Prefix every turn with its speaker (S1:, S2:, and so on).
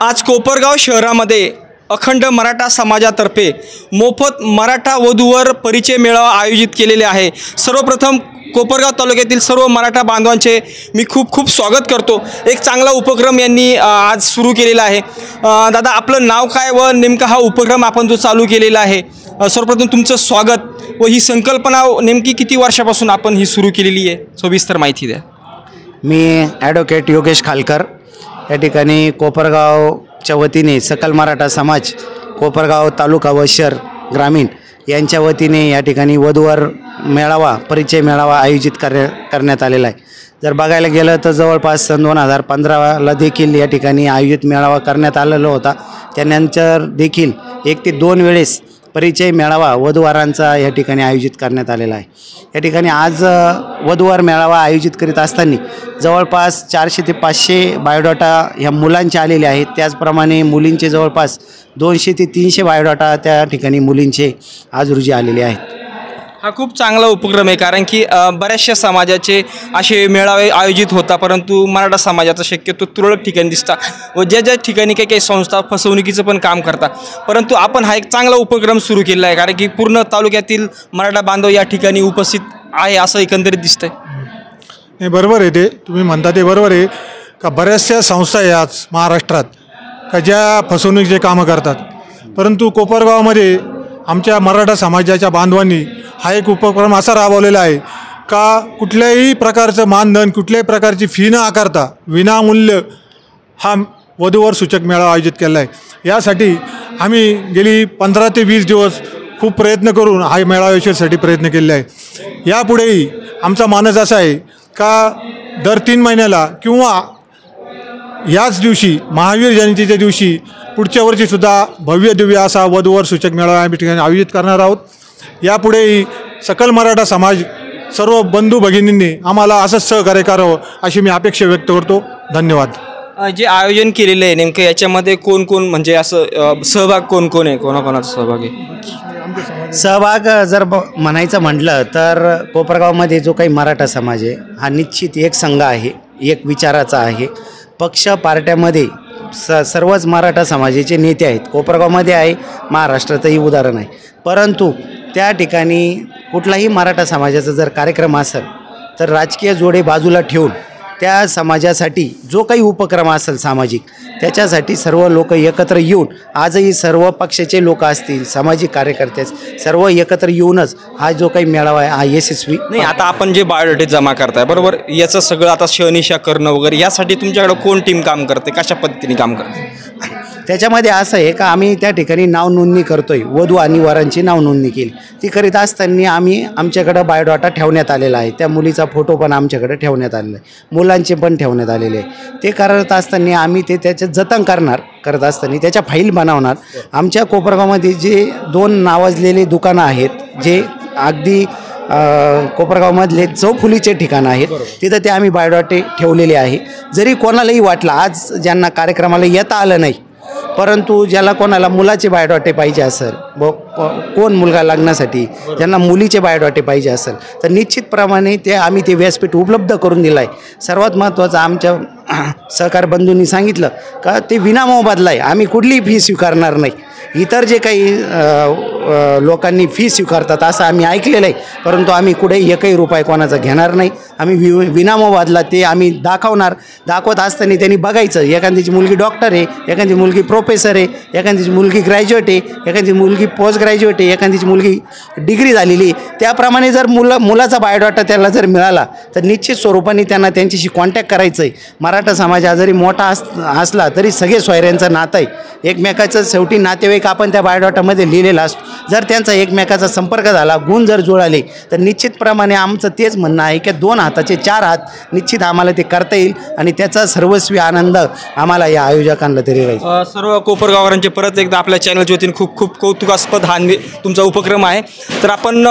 S1: आज कोपरगाव शहरामध्ये अखंड मराठा समाजातर्फे मोफत मराठा वधूवर परिचय मेळावा आयोजित केलेले आहे। सर्वप्रथम कोपरगाव तालुक्यातील सर्व मराठा बांधवांचे मी खूप खूप स्वागत करतो। एक चांगला उपक्रम यांनी आज सुरू केलेला आहे। दादा, आपलं नाव काय व नेमका हा उपक्रम आपण जो चालू केलेला आहे, सर्वप्रथम तुमचं स्वागत व ही संकल्पना नेमकी किती वर्षापासून आपण ही सुरू केलेली आहे, सविस्तर माहिती द्या।
S2: मी ॲडव्होकेट योगेश खालकर या ठिकाणी कोपरगावच्या वतीने सकल मराठा समाज कोपरगाव तालुका व शहर ग्रामीण यांच्या वतीने या ठिकाणी वधूवर मेळावा परिचय मेळावा आयोजित करण्यात आलेला आहे। जर बघायला गेलं तर जवळपास सन 2015ला देखील या ठिकाणी आयोजित मेळावा करण्यात आलेला होता। त्यानंतर देखील 1 ते 2 वेळेस परिचय मेळावा वधूवरांचा या ठिकाणी आयोजित करण्यात आलेला आहे। या ठिकाणी आज वधूवर मेळावा आयोजित करीत असताना जवळपास 400 ते 500 बायोडाटा ह्या मुलांचे आलेले आहेत। त्याचप्रमाणे मुलींचे जवळपास 200 ते 300 बायोडाटा त्या ठिकाणी मुलींचे आज रोजी आलेले आहेत।
S1: हा खूप चांगला उपक्रम आहे, कारण की बऱ्याचशा समाजाचे असे मेळावे आयोजित होता, परंतु मराठा समाजाचा शक्यतो तुरळक ठिकाणी दिसतात व ज्या ठिकाणी काही संस्था फसवणुकीचं पण काम करतात। परंतु आपण हा एक चांगला उपक्रम सुरू केला आहे, कारण की पूर्ण तालुक्यातील मराठा बांधव या ठिकाणी उपस्थित आहे असं एकंदरीत दिसतंय।
S3: नाही, बरोबर आहे, ते तुम्ही म्हणता ते बरोबर आहे का बऱ्याचशा संस्था आहे आज महाराष्ट्रात का ज्या फसवणुकीचे कामं करतात, परंतु कोपरगावमध्ये आमच्या मराठा समाजाच्या बांधवांनी हा एक उपक्रम असा राबवलेला आहे का कुठल्याही प्रकारचं मानधन कुठल्याही प्रकारची फी न आकारता विनामूल्य हा वधूवर सूचक मेळावा आयोजित केला आहे। यासाठी आम्ही गेली 15 ते 20 दिवस खूप प्रयत्न करून हा मेळावा यशस्वीसाठी प्रयत्न केले आहे। यापुढेही आमचा मानस असा आहे का दर 3 महिन्याला किंवा याच दिवशी महावीर जयंतीच्या दिवशी पुढच्या वर्षीसुद्धा भव्य दिव्य असा वधूवर सूचक मेळावा आम्ही ठिकाणी आयोजित करणार आहोत। यापुढेही सकल मराठा समाज सर्व बंधू भगिनींनी आम्हाला असंच सहकार्य करावं अशी मी अपेक्षा व्यक्त करतो। धन्यवाद।
S1: जे आयोजन केलेलं आहे नेमकं याच्यामध्ये कोण कोण म्हणजे असं सहभाग कोण कोण आहे, कोणाकोणाचा सहभाग आहे?
S2: सहभाग जर म्हणायचं म्हटलं तर कोपरगावमध्ये जो काही मराठा समाज आहे हा निश्चित एक संघ आहे, एक विचाराचा आहे। पक्ष पार्ट्यामध्ये सर्वच मराठा समाजाचे नेते आहेत। कोपरगावमध्ये आहे, महाराष्ट्रातही उदाहरण आहे। परंतु त्या ठिकाणी कुठलाही मराठा समाजाचा जर कार्यक्रम असेल तर राजकीय जोडे बाजूला ठेवून त्या समाजासाठी जो काही उपक्रम असेल सामाजिक त्याच्यासाठी सर्व लोक एकत्र येऊन आजही सर्व पक्षाचे लोक असतील, सामाजिक कार्यकर्ते सर्व एकत्र येऊनच हा जो काही मेळावा आहे हा यशस्वी
S1: नाही। आता आपण जे बायोडेटा जमा करताय बरोबर, याचं सगळं आता शहनिशा करणं वगैरे यासाठी तुमच्याकडे कोण टीम काम करते, कशा पद्धतीने काम करते?
S2: त्याच्यामध्ये असं आहे का आम्ही त्या ठिकाणी नाव नोंदणी करतोय, वधू आणि वरांची नाव नोंदणी केली। ती करीत असताना आमच्याकडं बायोडाटा ठेवण्यात आलेला आहे, त्या मुलीचा फोटो पण आमच्याकडे ठेवण्यात आलेला आहे, मुलांचे पण ठेवण्यात आलेले आहे। ते करत असताना आम्ही त्याचे जतन करत असताना त्याच्या फाईल बनवणार। आमच्या कोपरगावमध्ये जे 2 नावाजलेले दुकानं आहेत जे अगदी कोपरगावमधले चौफुलीचे ठिकाणं आहेत, तिथं ते आम्ही बायोडाटे ठेवलेले आहे। जरी कोणालाही वाटलं आज ज्यांना कार्यक्रमाला येता आलं नाही, परंतु ज्याला कोणाला मुलाचे बायोडाटे पाहिजे असेल व कोण मुलगा लग्नासाठी ज्यांना मुलीचे बायोडाटे पाहिजे असेल तर निश्चितप्रमाणे आम्ही ते व्यासपीठ उपलब्ध करून दिलं आहे। सर्वात महत्त्वाचं आमच्या सहकार बंधूंनी सांगितलं का ते विनामोबदला आहे, आम्ही कुठलीही फी स्वीकारणार नाही। इतर जे काही लोकांनी फी स्वीकारतात असं आम्ही ऐकलेलं आहे, परंतु आम्ही कुठेही एकही रुपये कोणाचा घेणार नाही। आम्ही विनामोबदला ते आम्ही दाखवत असताना त्यांनी बघायचं, एखाद्याची मुलगी डॉक्टर आहे, एखादी मुलगी प्रोफेसर आहे, एखाद्याची मुलगी ग्रॅज्युएट आहे, एखादी मुलगी पोस्ट ग्रॅज्युएट आहे, एखाद्याची मुलगी डिग्री झालेली। त्याप्रमाणे जर मुलाचा बायोडाटा त्याला जर मिळाला तर निश्चित स्वरूपाने त्यांना त्यांच्याशी कॉन्टॅक्ट करायचं आहे। मराठा समाज हा जरी मोठा असला तरी सगळे सोयऱ्यांचं नातं आहे, एकमेकाचं शेवटी नातेवाईक आपण त्या बायोडाटामध्ये लिहिलेला असतो। जर त्यांचा एकमेकाचा संपर्क झाला, गुण जर जुळाले तर निश्चितप्रमाणे आमचं तेच म्हणणं आहे की 2 हाताचे 4 हात निश्चित आम्हाला ते करता येईल आणि त्याचा सर्वस्वी आनंद आम्हाला या आयोजकांना तरी राहील।
S1: सर्व कोपरगावरांचे परत एकदा आपल्या चॅनलच्या वतीने खूप खूप कौतुकास्पद हा तुमचा उपक्रम आहे। तर आपण